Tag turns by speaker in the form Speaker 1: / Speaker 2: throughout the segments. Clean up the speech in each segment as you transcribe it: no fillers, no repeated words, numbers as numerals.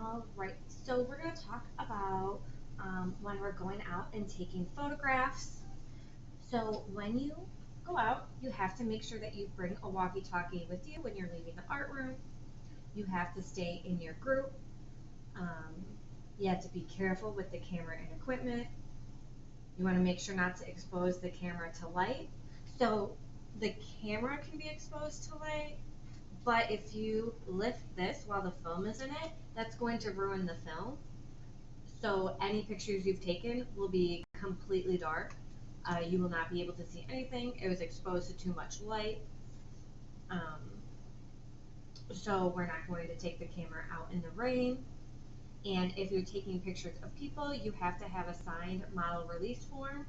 Speaker 1: All right, so we're going to talk about when we're going out and taking photographs. So when you go out, you have to make sure that you bring a walkie-talkie with you when you're leaving the art room. You have to stay in your group. Um, you have to be careful with the camera and equipment. You want to make sure not to expose the camera to light. So the camera can be exposed to light, but if you lift this while the film is in it, that's going to ruin the film. So any pictures you've taken will be completely dark. You will not be able to see anything. It was exposed to too much light. Um, so we're not going to take the camera out in the rain. And if you're taking pictures of people, you have to have a signed model release form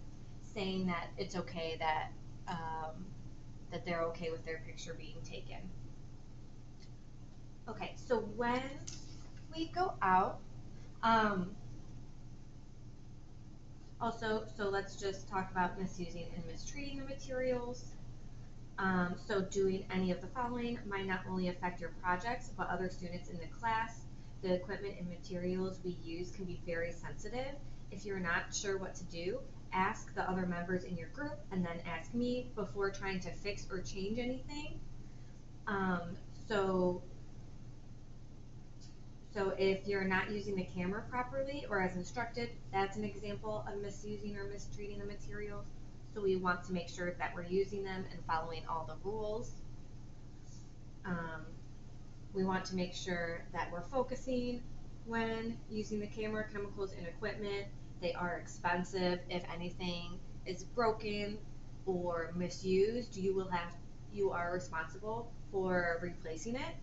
Speaker 1: saying that it's okay that they're okay with their picture being taken. Okay, so when we go out, so let's just talk about misusing and mistreating the materials. So doing any of the following might not only affect your projects, but other students in the class. The equipment and materials we use can be very sensitive. If you're not sure what to do, ask the other members in your group and then ask me before trying to fix or change anything. So if you're not using the camera properly or as instructed, that's an example of misusing or mistreating the materials. So we want to make sure that we're using them and following all the rules. We want to make sure that we're focusing when using the camera, chemicals, and equipment. They are expensive. If anything is broken or misused, you are responsible for replacing it.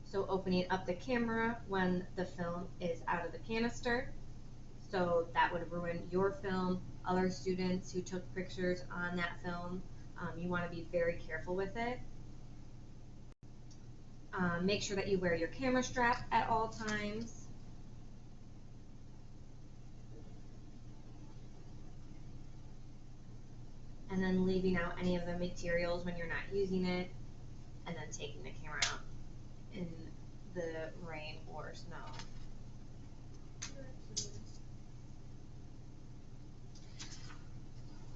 Speaker 1: So opening up the camera when the film is out of the canister. So that would ruin your film. Other students who took pictures on that film, you want to be very careful with it. Make sure that you wear your camera strap at all times. And then leaving out any of the materials when you're not using it, and then taking the camera out in the rain or snow.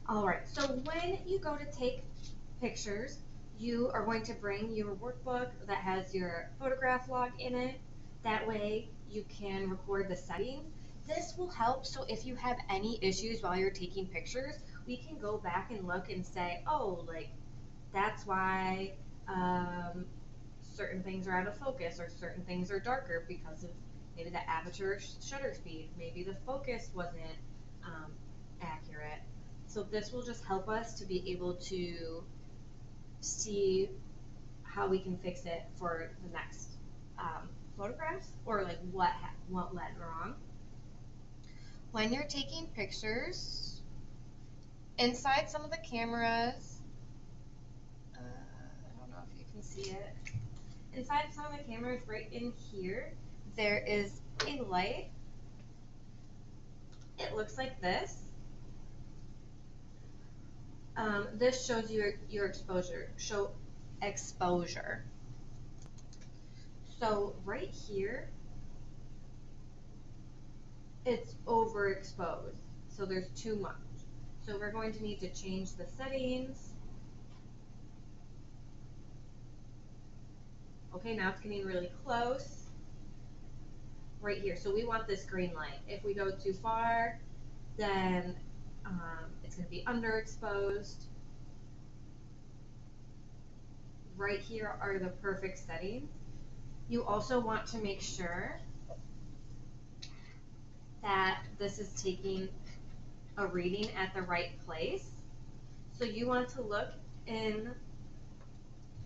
Speaker 1: Alright, so when you go to take pictures, you are going to bring your workbook that has your photograph log in it. That way you can record the settings. This will help, so if you have any issues while you're taking pictures, we can go back and look and say, oh, like, that's why certain things are out of focus or certain things are darker because of maybe the aperture shutter speed, maybe the focus wasn't accurate. So this will just help us to be able to see how we can fix it for the next photographs, or like what went wrong. When you're taking pictures, inside some of the cameras, I don't know if you can see it, inside some of the cameras right in here, there is a light. It looks like this. This shows you your exposure. So right here, it's overexposed. So there's too much. So we're going to need to change the settings. Okay, now it's getting really close. Right here. So we want this green light. If we go too far, then it's going to be underexposed. Right here are the perfect settings. You also want to make sure that this is taking a reading at the right place. So you want to look in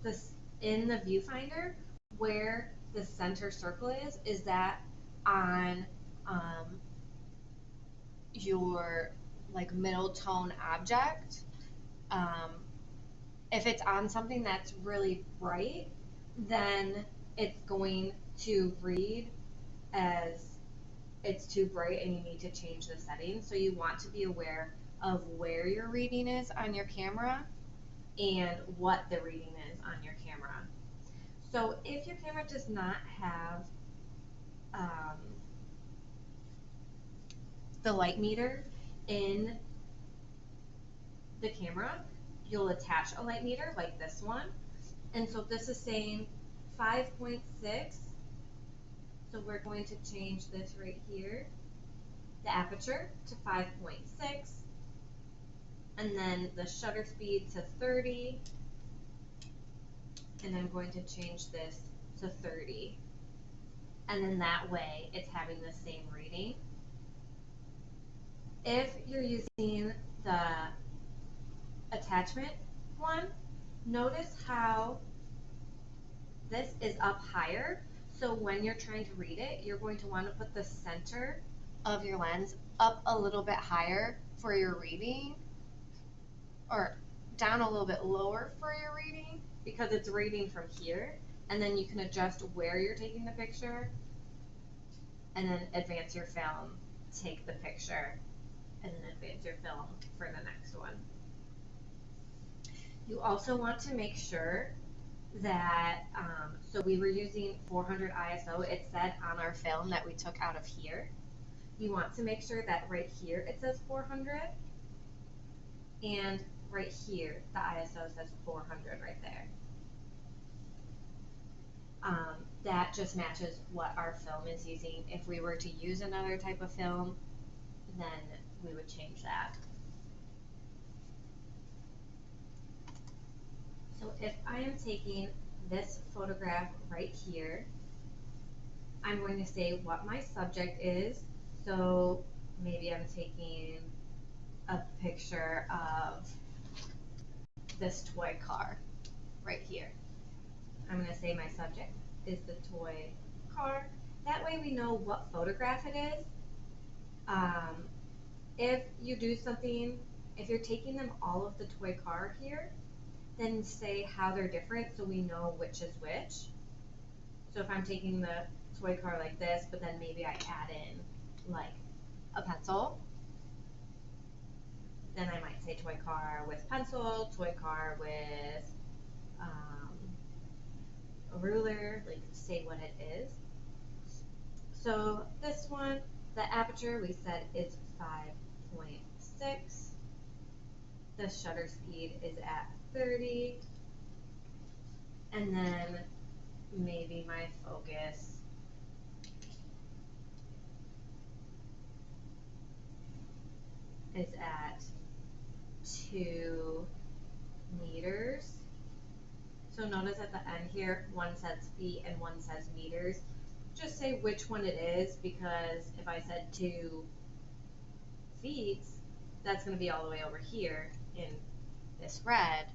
Speaker 1: the viewfinder where the center circle is. Is that on your like middle tone object? If it's on something that's really bright, then it's going to read as it's too bright and you need to change the settings. So you want to be aware of where your reading is on your camera and what the reading is on your camera. So if your camera does not have the light meter in the camera, you'll attach a light meter like this one. And so this is saying 5.6. So we're going to change this right here, the aperture to 5.6, and then the shutter speed to 30. And I'm going to change this to 30. And then that way it's having the same reading. If you're using the attachment one, notice how this is up higher. So when you're trying to read it, you're going to want to put the center of your lens up a little bit higher for your reading, or down a little bit lower for your reading, because it's reading from here. And then you can adjust where you're taking the picture, and then advance your film, take the picture, and then advance your film for the next one. You also want to make sure that, so we were using 400 ISO, it said on our film that we took out of here. You want to make sure that right here it says 400, and right here the ISO says 400 right there. That just matches what our film is using. If we were to use another type of film, then we would change that. So if I am taking this photograph right here, I'm going to say what my subject is. So maybe I'm taking a picture of this toy car right here. I'm going to say my subject is the toy car. That way we know what photograph it is. If you do something, if you're taking them all of the toy car here, then say how they're different so we know which is which. So if I'm taking the toy car like this, but then maybe I add in like a pencil, then I might say toy car with pencil, toy car with a ruler, like say what it is. So this one, the aperture we said is 5.6. The shutter speed is at 30. And then maybe my focus is at 2 meters. So notice at the end here, one says feet and one says meters. Just say which one it is, because if I said 2 feet, that's going to be all the way over here in this red,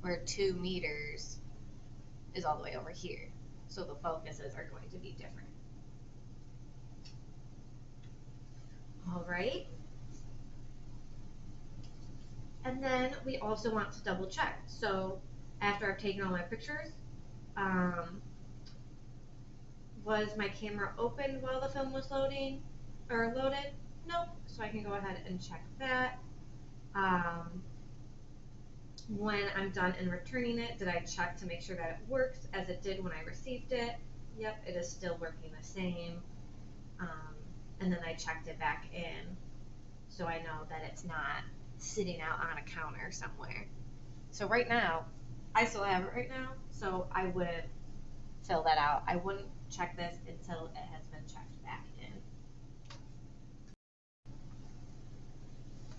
Speaker 1: where 2 meters is all the way over here. So the focuses are going to be different. All right. And then we also want to double check. So after I've taken all my pictures, was my camera open while the film was loading or loaded? Nope. So I can go ahead and check that. When I'm done and returning it, did I check to make sure that it works as it did when I received it? Yep, it is still working the same. And then I checked it back in, so I know that it's not sitting out on a counter somewhere. So right now, I still have it right now, so I wouldn't fill that out. I wouldn't check this until it has been checked back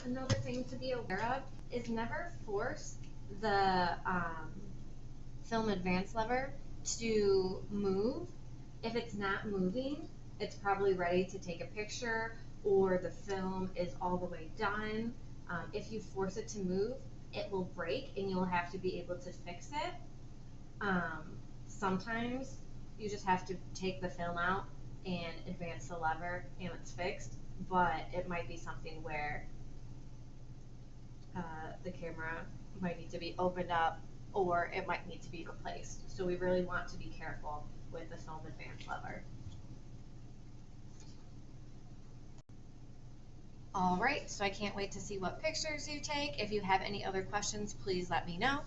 Speaker 1: in. Another thing to be aware of is never force the film advance lever to move. If it's not moving, it's probably ready to take a picture, or the film is all the way done. If you force it to move, it will break and you'll have to be able to fix it. Sometimes you just have to take the film out and advance the lever and it's fixed, but it might be something where the camera might need to be opened up, or it might need to be replaced. So we really want to be careful with the film advance lever. All right, so I can't wait to see what pictures you take. If you have any other questions, please let me know.